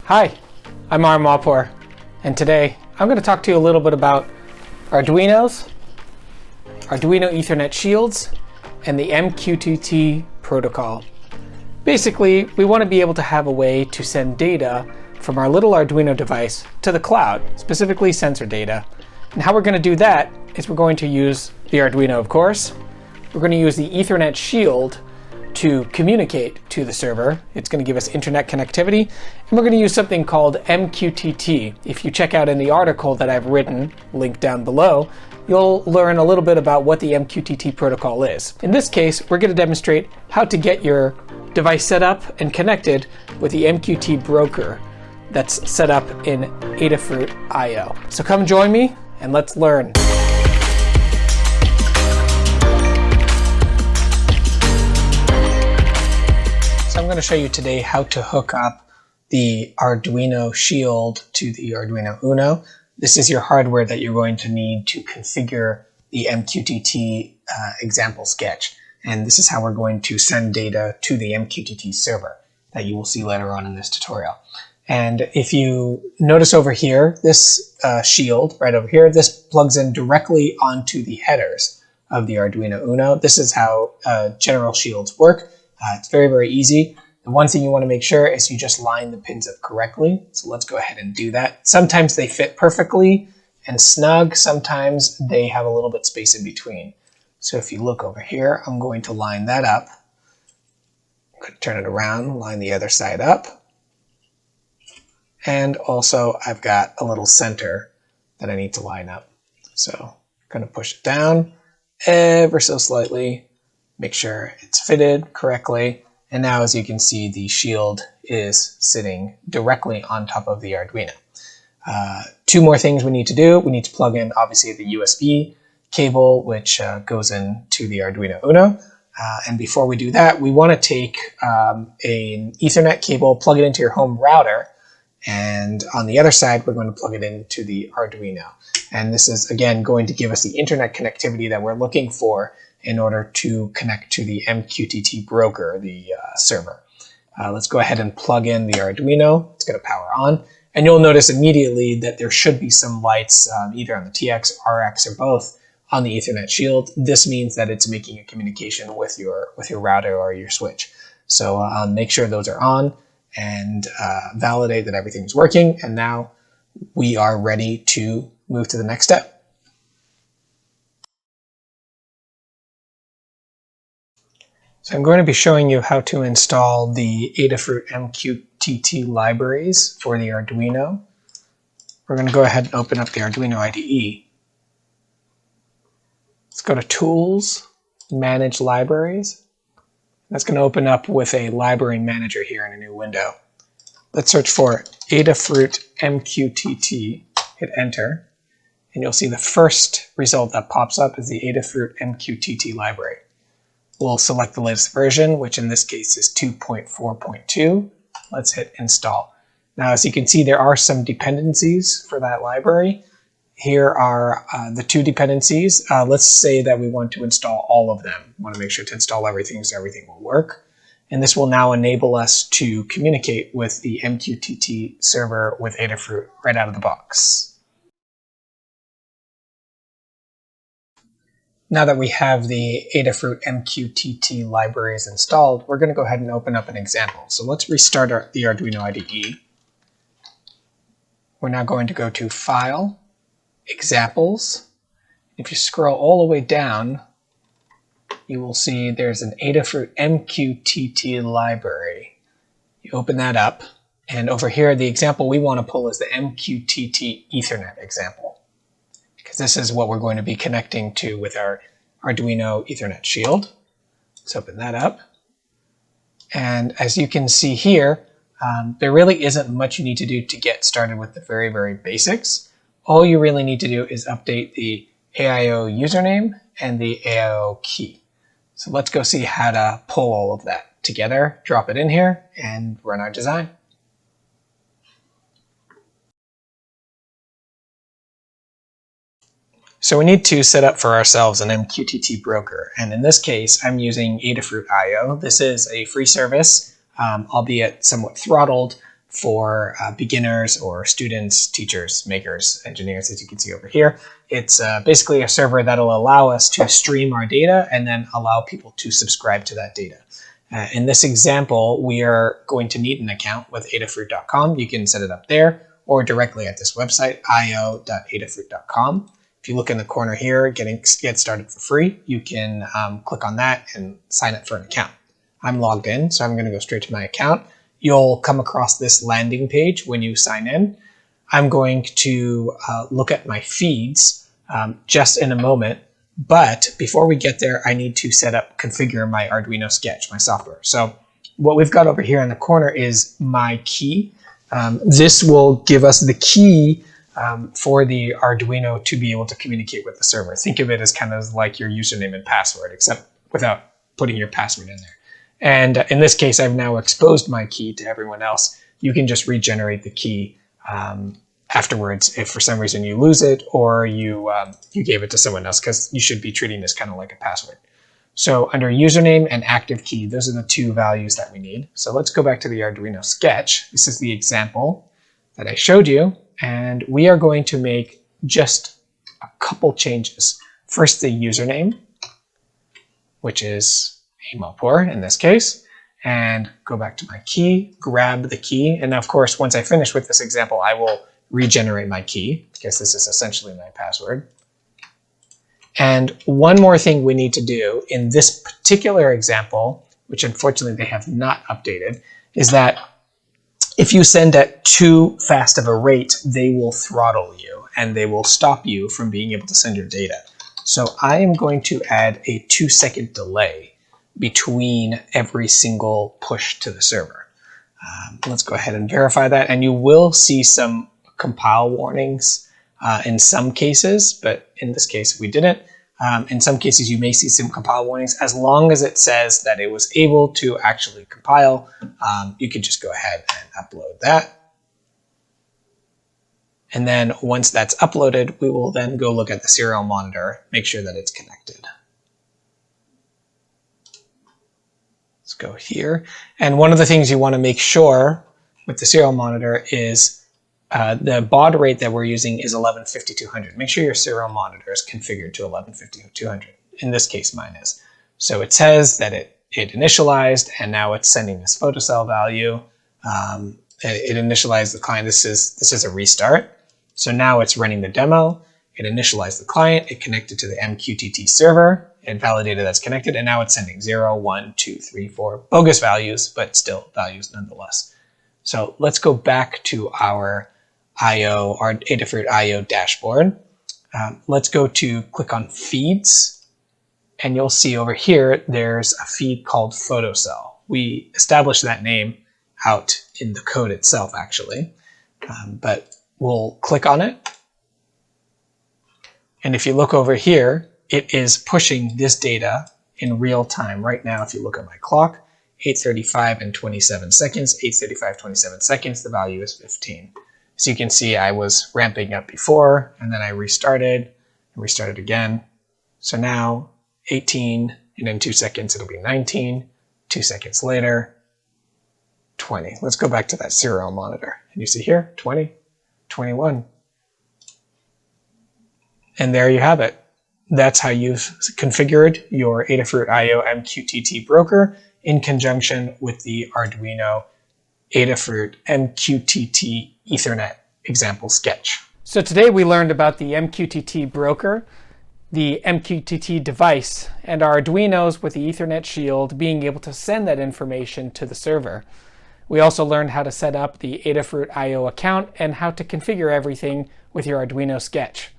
Hi, I'm Ari Mahpour, and today I'm going to talk to you a little bit about Arduinos, Arduino Ethernet shields, and the MQTT protocol. Basically, we want to be able to have a way to send data from our little Arduino device to the cloud, specifically sensor data. And how we're going to do that is we're going to use the Arduino, of course. We're going to use the Ethernet shield to communicate to the server. It's going to give us internet connectivity, and we're going to use something called MQTT. If you check out in the article that I've written, linked down below, you'll learn a little bit about what the MQTT protocol is. In this case, we're going to demonstrate how to get your device set up and connected with the MQTT broker that's set up in Adafruit IO. So come join me and let's learn. I'm going to show you today how to hook up the Arduino shield to the Arduino Uno. This is your hardware that you're going to need to configure the MQTT example sketch. And this is how we're going to send data to the MQTT server that you will see later on in this tutorial. And if you notice over here, this shield right over here, this plugs in directly onto the headers of the Arduino Uno. This is how general shields work. It's very, very easy. The one thing you want to make sure is you just line the pins up correctly. So let's go ahead and do that. Sometimes they fit perfectly and snug. Sometimes they have a little bit space in between. So if you look over here, I'm going to line that up. I'm going to turn it around, line the other side up. And also I've got a little center that I need to line up. So I'm going to push it down ever so slightly. Make sure it's fitted correctly. And now, as you can see, the shield is sitting directly on top of the Arduino. Two more things we need to do. We need to plug in, obviously, the USB cable, which goes into the Arduino Uno. And before we do that, we want to take an Ethernet cable, plug it into your home router. And on the other side, we're going to plug it into the Arduino. And this is, again, going to give us the internet connectivity that we're looking for in order to connect to the MQTT broker, the server. Let's go ahead and plug in the Arduino. It's going to power on. And you'll notice immediately that there should be some lights either on the TX, RX, or both on the Ethernet shield. This means that it's making a communication with your router or your switch. So make sure those are on and validate that everything's working. And now we are ready to move to the next step. So I'm going to be showing you how to install the Adafruit MQTT libraries for the Arduino. We're going to go ahead and open up the Arduino IDE. Let's go to Tools, Manage Libraries. That's going to open up with a library manager here in a new window. Let's search for Adafruit MQTT, hit Enter, and you'll see the first result that pops up is the Adafruit MQTT library. We'll select the latest version, which in this case is 2.4.2. Let's hit Install. Now, as you can see, there are some dependencies for that library. Here are the two dependencies. Let's say that we want to install all of them. We want to make sure to install everything so everything will work. And this will now enable us to communicate with the MQTT server with Adafruit right out of the box. Now that we have the Adafruit MQTT libraries installed, we're going to go ahead and open up an example. So let's restart the Arduino IDE. We're now going to go to File, Examples. If you scroll all the way down, you will see there's an Adafruit MQTT library. You open that up, and over here, the example we want to pull is the MQTT Ethernet example, because this is what we're going to be connecting to with our Arduino Ethernet shield. Let's open that up. And as you can see here, there really isn't much you need to do to get started with the very, very basics. All you really need to do is update the AIO username and the AIO key. So let's go see how to pull all of that together, drop it in here, and run our design. So we need to set up for ourselves an MQTT broker. And in this case, I'm using Adafruit IO. This is a free service, albeit somewhat throttled for beginners or students, teachers, makers, engineers, as you can see over here. It's basically a server that'll allow us to stream our data and then allow people to subscribe to that data. In this example, we are going to need an account with adafruit.com. You can set it up there or directly at this website, io.adafruit.com. If you look in the corner here, get started for free, you can click on that and sign up for an account. I'm logged in, so I'm going to go straight to my account. You'll come across this landing page when you sign in. I'm going to look at my feeds just in a moment, but before we get there, I need to configure my Arduino Sketch, my software. So what we've got over here in the corner is my key. This will give us the key for the Arduino to be able to communicate with the server. Think of it as kind of like your username and password, except without putting your password in there. And in this case, I've now exposed my key to everyone else. You can just regenerate the key afterwards if for some reason you lose it or you gave it to someone else, because you should be treating this kind of like a password. So under username and active key, those are the two values that we need. So let's go back to the Arduino Sketch. This is the example that I showed you, and we are going to make just a couple changes. First, the username, which is Ari Mahpour in this case, and go back to my key, grab the key, and of course, once I finish with this example, I will regenerate my key, because this is essentially my password. And one more thing we need to do in this particular example, which unfortunately they have not updated, is that if you send at too fast of a rate, they will throttle you and they will stop you from being able to send your data. So I am going to add a 2-second delay between every single push to the server. Let's go ahead and verify that, and you will see some compile warnings in some cases, but in this case we didn't. In some cases you may see some compile warnings. As long as it says that it was able to actually compile, you can just go ahead and upload that. And then once that's uploaded, we will then go look at the serial monitor, make sure that it's connected. Let's go here. And one of the things you want to make sure with the serial monitor is the baud rate that we're using is 115200. Make sure your serial monitor is configured to 115200. In this case, mine is. So it says that it initialized, and now it's sending this photocell value. It initialized the client. This is a restart. So now it's running the demo. It initialized the client. It connected to the MQTT server. It validated that's connected, and now it's sending 0, 1, 2, 3, 4 bogus values, but still values nonetheless. So let's go back to our Adafruit IO dashboard. Let's go to click on feeds, and you'll see over here there's a feed called photocell. We established that name out in the code itself actually, but we'll click on it. And if you look over here, it is pushing this data in real time. Right now, if you look at my clock, 8:35 and 27 seconds, 8:35, 27 seconds, the value is 15. So you can see I was ramping up before, and then I restarted again. So now 18, and in 2 seconds it'll be 19, 2 seconds later, 20. Let's go back to that serial monitor. And you see here, 20, 21. And there you have it. That's how you've configured your Adafruit IO MQTT broker in conjunction with the Arduino Adafruit MQTT Ethernet example sketch. So today we learned about the MQTT broker, the MQTT device, and our Arduinos with the Ethernet shield being able to send that information to the server. We also learned how to set up the Adafruit IO account and how to configure everything with your Arduino sketch.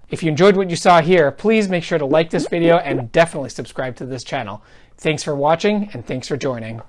If you enjoyed what you saw here, please make sure to like this video and definitely subscribe to this channel. Thanks for watching, and thanks for joining.